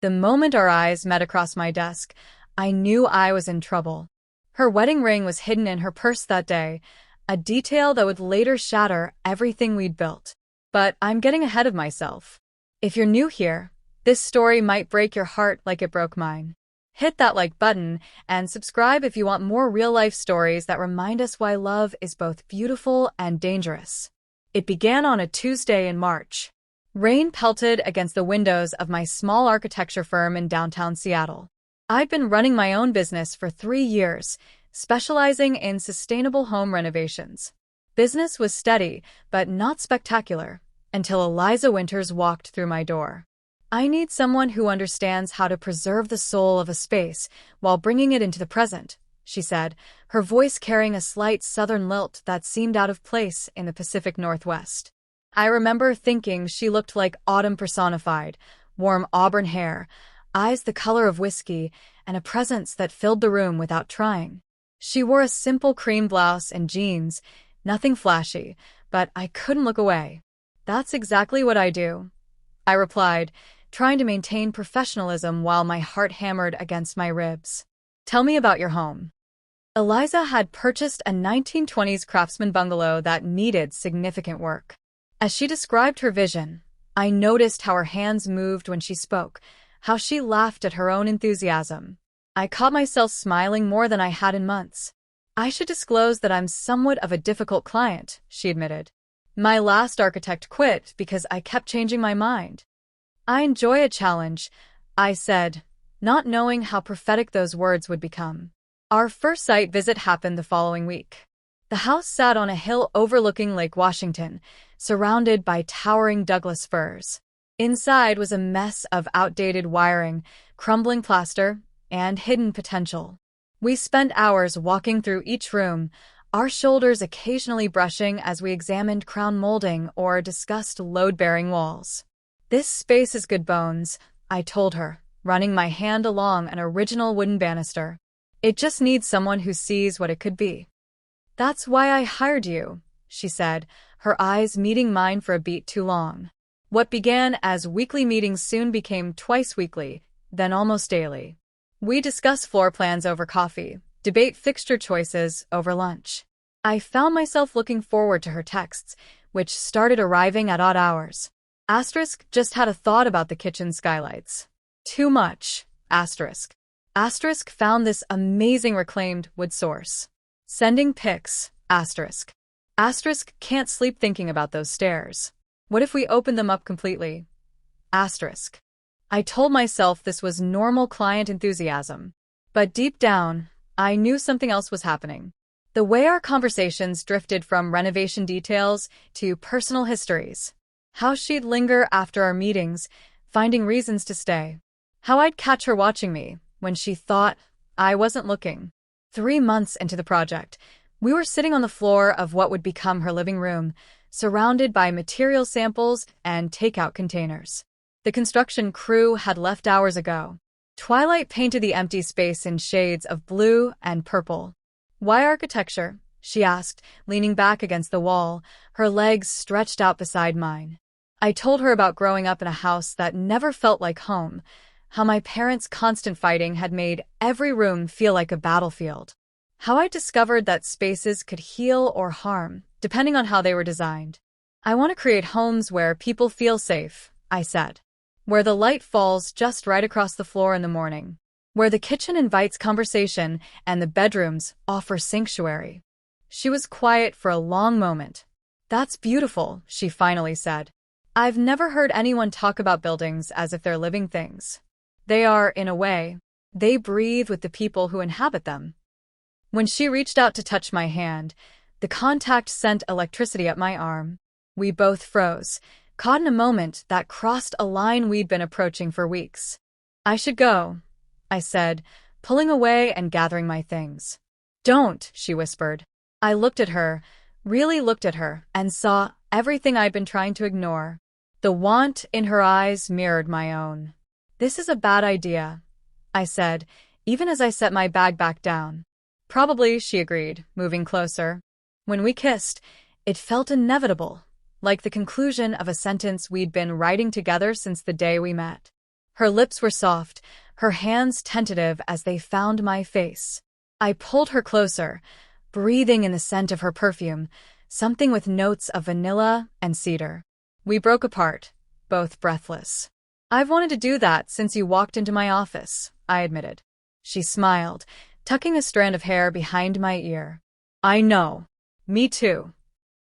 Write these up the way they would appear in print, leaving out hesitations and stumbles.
The moment our eyes met across my desk, I knew I was in trouble. Her wedding ring was hidden in her purse that day, a detail that would later shatter everything we'd built. But I'm getting ahead of myself. If you're new here, this story might break your heart like it broke mine. Hit that like button and subscribe if you want more real-life stories that remind us why love is both beautiful and dangerous. It began on a Tuesday in March. Rain pelted against the windows of my small architecture firm in downtown Seattle. I'd been running my own business for 3 years, specializing in sustainable home renovations. Business was steady, but not spectacular, until Eliza Winters walked through my door. I need someone who understands how to preserve the soul of a space while bringing it into the present, she said, her voice carrying a slight southern lilt that seemed out of place in the Pacific Northwest. I remember thinking she looked like autumn personified, warm auburn hair, eyes the color of whiskey, and a presence that filled the room without trying. She wore a simple cream blouse and jeans, nothing flashy, but I couldn't look away. "That's exactly what I do," I replied, trying to maintain professionalism while my heart hammered against my ribs. "Tell me about your home." Eliza had purchased a 1920s craftsman bungalow that needed significant work. As she described her vision, I noticed how her hands moved when she spoke, how she laughed at her own enthusiasm. I caught myself smiling more than I had in months. "I should disclose that I'm somewhat of a difficult client," she admitted. "My last architect quit because I kept changing my mind." "I enjoy a challenge," I said, not knowing how prophetic those words would become. Our first site visit happened the following week. The house sat on a hill overlooking Lake Washington, surrounded by towering Douglas firs. Inside was a mess of outdated wiring, crumbling plaster, and hidden potential. We spent hours walking through each room, our shoulders occasionally brushing as we examined crown molding or discussed load-bearing walls. "This space is good bones," I told her, running my hand along an original wooden banister. "It just needs someone who sees what it could be." "That's why I hired you," she said, her eyes meeting mine for a beat too long. What began as weekly meetings soon became twice weekly, then almost daily. We discuss floor plans over coffee, debate fixture choices over lunch. I found myself looking forward to her texts, which started arriving at odd hours. Asterisk just had a thought about the kitchen skylights. Too much. Asterisk. Asterisk found this amazing reclaimed wood source. Sending pics. Asterisk. Asterisk can't sleep thinking about those stairs. What if we opened them up completely? Asterisk. I told myself this was normal client enthusiasm. But deep down, I knew something else was happening. The way our conversations drifted from renovation details to personal histories. How she'd linger after our meetings, finding reasons to stay. How I'd catch her watching me when she thought I wasn't looking. 3 months into the project, we were sitting on the floor of what would become her living room, surrounded by material samples and takeout containers. The construction crew had left hours ago. Twilight painted the empty space in shades of blue and purple. "Why architecture?" she asked, leaning back against the wall, her legs stretched out beside mine. I told her about growing up in a house that never felt like home, how my parents' constant fighting had made every room feel like a battlefield. How I discovered that spaces could heal or harm, depending on how they were designed. "I want to create homes where people feel safe," I said. "Where the light falls just right across the floor in the morning. Where the kitchen invites conversation and the bedrooms offer sanctuary." She was quiet for a long moment. "That's beautiful," she finally said. "I've never heard anyone talk about buildings as if they're living things. They are, in a way. They breathe with the people who inhabit them." When she reached out to touch my hand, the contact sent electricity up my arm. We both froze, caught in a moment that crossed a line we'd been approaching for weeks. "I should go," I said, pulling away and gathering my things. "Don't," she whispered. I looked at her, really looked at her, and saw everything I'd been trying to ignore. The want in her eyes mirrored my own. "This is a bad idea," I said, even as I set my bag back down. "Probably," she agreed, moving closer. When we kissed, it felt inevitable, like the conclusion of a sentence we'd been writing together since the day we met. Her lips were soft, her hands tentative as they found my face. I pulled her closer, breathing in the scent of her perfume, something with notes of vanilla and cedar. We broke apart, both breathless. "I've wanted to do that since you walked into my office," I admitted. She smiled, tucking a strand of hair behind my ear. "I know. Me too."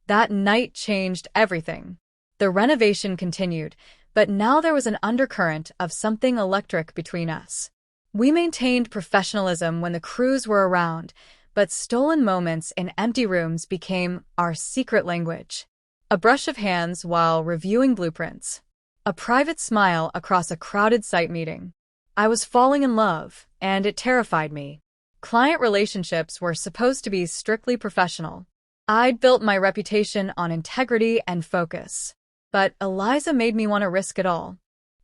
That night changed everything. The renovation continued, but now there was an undercurrent of something electric between us. We maintained professionalism when the crews were around, but stolen moments in empty rooms became our secret language. A brush of hands while reviewing blueprints. A private smile across a crowded site meeting. I was falling in love, and it terrified me. Client relationships were supposed to be strictly professional. I'd built my reputation on integrity and focus. But Eliza made me want to risk it all.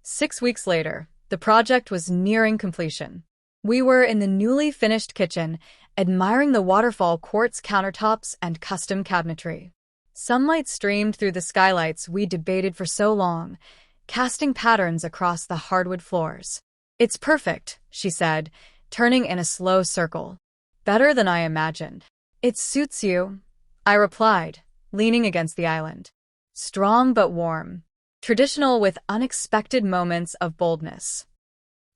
6 weeks later, the project was nearing completion. We were in the newly finished kitchen, admiring the waterfall quartz countertops and custom cabinetry. Sunlight streamed through the skylights we debated for so long, casting patterns across the hardwood floors. "It's perfect," she said, turning in a slow circle. "Better than I imagined." "It suits you," I replied, leaning against the island. Strong but warm. Traditional with unexpected moments of boldness.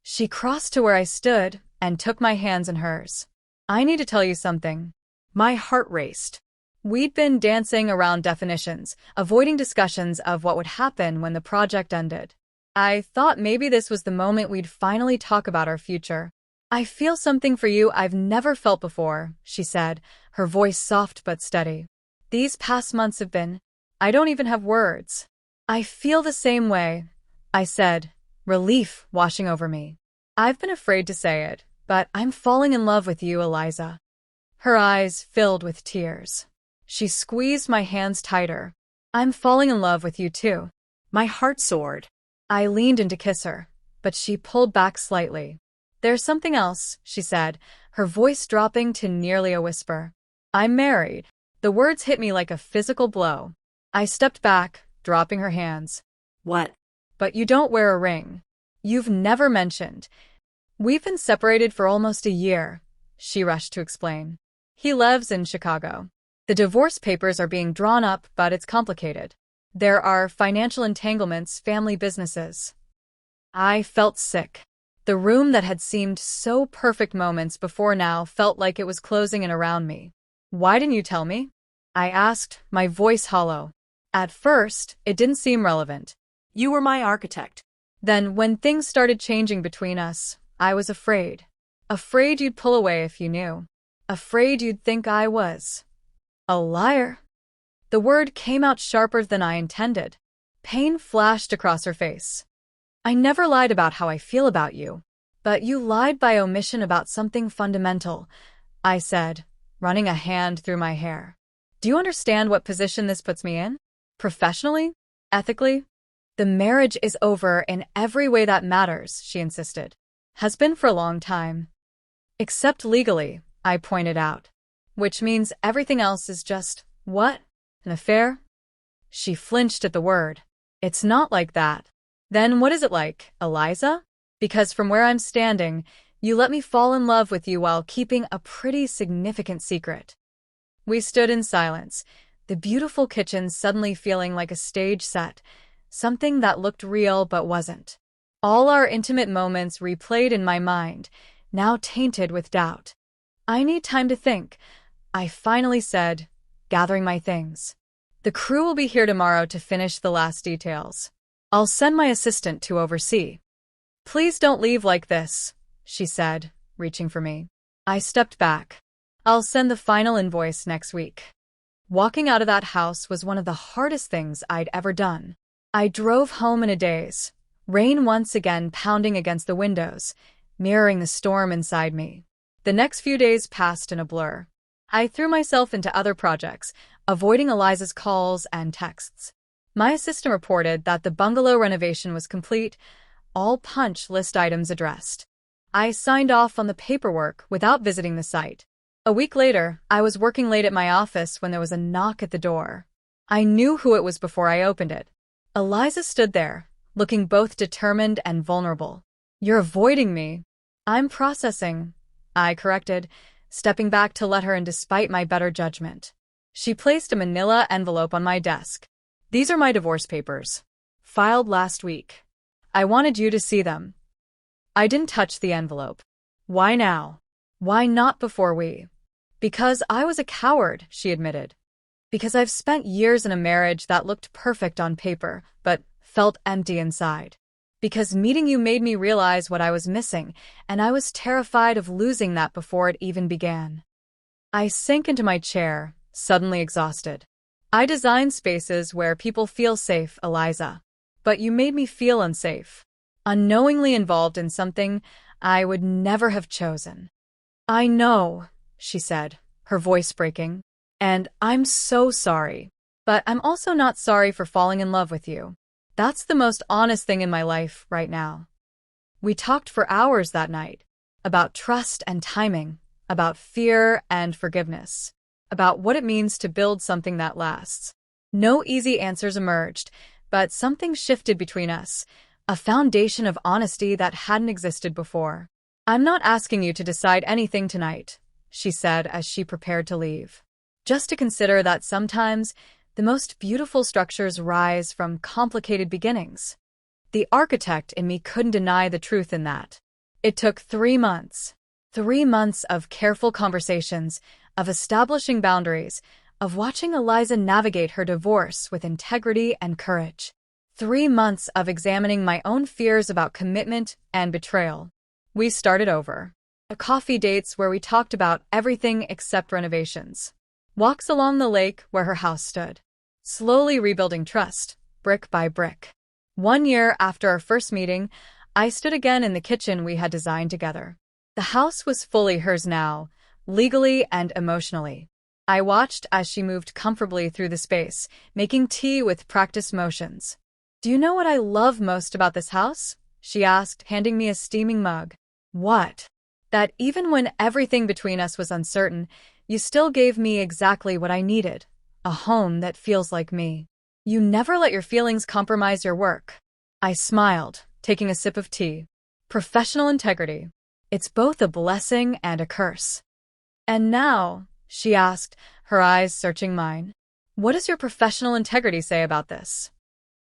She crossed to where I stood and took my hands in hers. "I need to tell you something." My heart raced. We'd been dancing around definitions, avoiding discussions of what would happen when the project ended. I thought maybe this was the moment we'd finally talk about our future. "I feel something for you I've never felt before," she said, her voice soft but steady. "These past months have been... I don't even have words." "I feel the same way," I said, relief washing over me. "I've been afraid to say it, but I'm falling in love with you, Eliza." Her eyes filled with tears. She squeezed my hands tighter. "I'm falling in love with you too." My heart soared. I leaned in to kiss her, but she pulled back slightly. "There's something else," she said, her voice dropping to nearly a whisper. "I'm married." The words hit me like a physical blow. I stepped back, dropping her hands. "What?" "But you don't wear a ring. You've never mentioned." "We've been separated for almost a year," she rushed to explain. "He lives in Chicago. The divorce papers are being drawn up, but it's complicated. There are financial entanglements, family businesses." I felt sick. The room that had seemed so perfect moments before now felt like it was closing in around me. "Why didn't you tell me?" I asked, my voice hollow. At first, it didn't seem relevant. "You were my architect." Then, when things started changing between us, I was afraid. Afraid you'd pull away if you knew. Afraid you'd think I was a liar. The word came out sharper than I intended. Pain flashed across her face. "I never lied about how I feel about you. But you lied by omission about something fundamental," I said, running a hand through my hair. "Do you understand what position this puts me in? Professionally? Ethically? The marriage is over in every way that matters," she insisted. "Has been for a long time." "Except legally," I pointed out. "Which means everything else is just, what? An affair?" She flinched at the word. "It's not like that." "Then what is it like, Eliza? Because from where I'm standing, you let me fall in love with you while keeping a pretty significant secret." We stood in silence, the beautiful kitchen suddenly feeling like a stage set, something that looked real but wasn't. All our intimate moments replayed in my mind, now tainted with doubt. "I need time to think," I finally said, gathering my things. "The crew will be here tomorrow to finish the last details. I'll send my assistant to oversee." "Please don't leave like this," she said, reaching for me. I stepped back. "I'll send the final invoice next week." Walking out of that house was one of the hardest things I'd ever done. I drove home in a daze, rain once again pounding against the windows, mirroring the storm inside me. The next few days passed in a blur. I threw myself into other projects, avoiding Eliza's calls and texts. My assistant reported that the bungalow renovation was complete, all punch list items addressed. I signed off on the paperwork without visiting the site. A week later, I was working late at my office when there was a knock at the door. I knew who it was before I opened it. Eliza stood there, looking both determined and vulnerable. "You're avoiding me." "I'm processing," I corrected, stepping back to let her in despite my better judgment. She placed a manila envelope on my desk. "These are my divorce papers. Filed last week. I wanted you to see them." I didn't touch the envelope. "Why now? Why not before we?" "Because I was a coward," she admitted. "Because I've spent years in a marriage that looked perfect on paper, but felt empty inside. Because meeting you made me realize what I was missing, and I was terrified of losing that before it even began." I sank into my chair, suddenly exhausted. "I design spaces where people feel safe, Eliza. But you made me feel unsafe. Unknowingly involved in something I would never have chosen." "I know," she said, her voice breaking. "And I'm so sorry. But I'm also not sorry for falling in love with you. That's the most honest thing in my life right now." We talked for hours that night. About trust and timing, about fear and forgiveness, about what it means to build something that lasts. No easy answers emerged, but something shifted between us, a foundation of honesty that hadn't existed before. "I'm not asking you to decide anything tonight," she said as she prepared to leave. "Just to consider that sometimes the most beautiful structures rise from complicated beginnings." The architect in me couldn't deny the truth in that. It took 3 months. 3 months of careful conversations, of establishing boundaries, of watching Eliza navigate her divorce with integrity and courage. 3 months of examining my own fears about commitment and betrayal. We started over. Coffee dates where we talked about everything except renovations. Walks along the lake where her house stood. Slowly rebuilding trust, brick by brick. 1 year after our first meeting, I stood again in the kitchen we had designed together. The house was fully hers now, legally and emotionally. I watched as she moved comfortably through the space, making tea with practiced motions. "Do you know what I love most about this house?" she asked, handing me a steaming mug. "What?" "That even when everything between us was uncertain, you still gave me exactly what I needed. A home that feels like me. You never let your feelings compromise your work." I smiled, taking a sip of tea. Professional integrity. It's both a blessing and a curse. "And now," she asked, her eyes searching mine, "what does your professional integrity say about this?"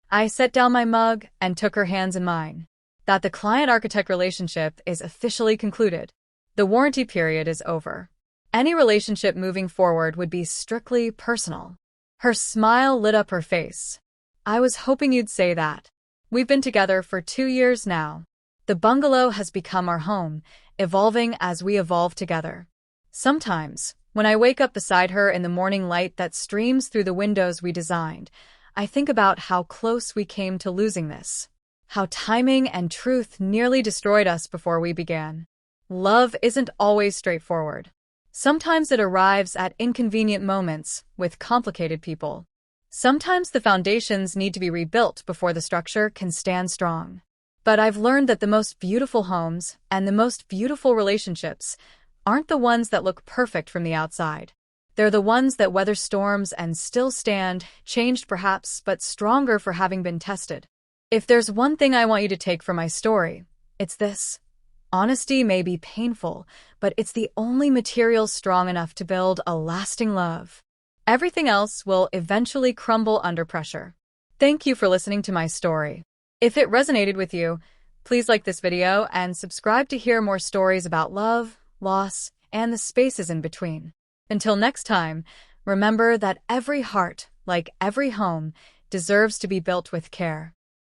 I set down my mug and took her hands in mine. "That the client-architect relationship is officially concluded. The warranty period is over. Any relationship moving forward would be strictly personal." Her smile lit up her face. "I was hoping you'd say that. We've been together for 2 years now. The bungalow has become our home, evolving as we evolve together. Sometimes, when I wake up beside her in the morning light that streams through the windows we designed, I think about how close we came to losing this. How timing and truth nearly destroyed us before we began. Love isn't always straightforward. Sometimes it arrives at inconvenient moments with complicated people. Sometimes the foundations need to be rebuilt before the structure can stand strong. But I've learned that the most beautiful homes and the most beautiful relationships aren't the ones that look perfect from the outside. They're the ones that weather storms and still stand, changed perhaps, but stronger for having been tested. If there's one thing I want you to take from my story, it's this. Honesty may be painful, but it's the only material strong enough to build a lasting love. Everything else will eventually crumble under pressure. Thank you for listening to my story. If it resonated with you, please like this video and subscribe to hear more stories about love, loss, and the spaces in between. Until next time, remember that every heart, like every home, deserves to be built with care.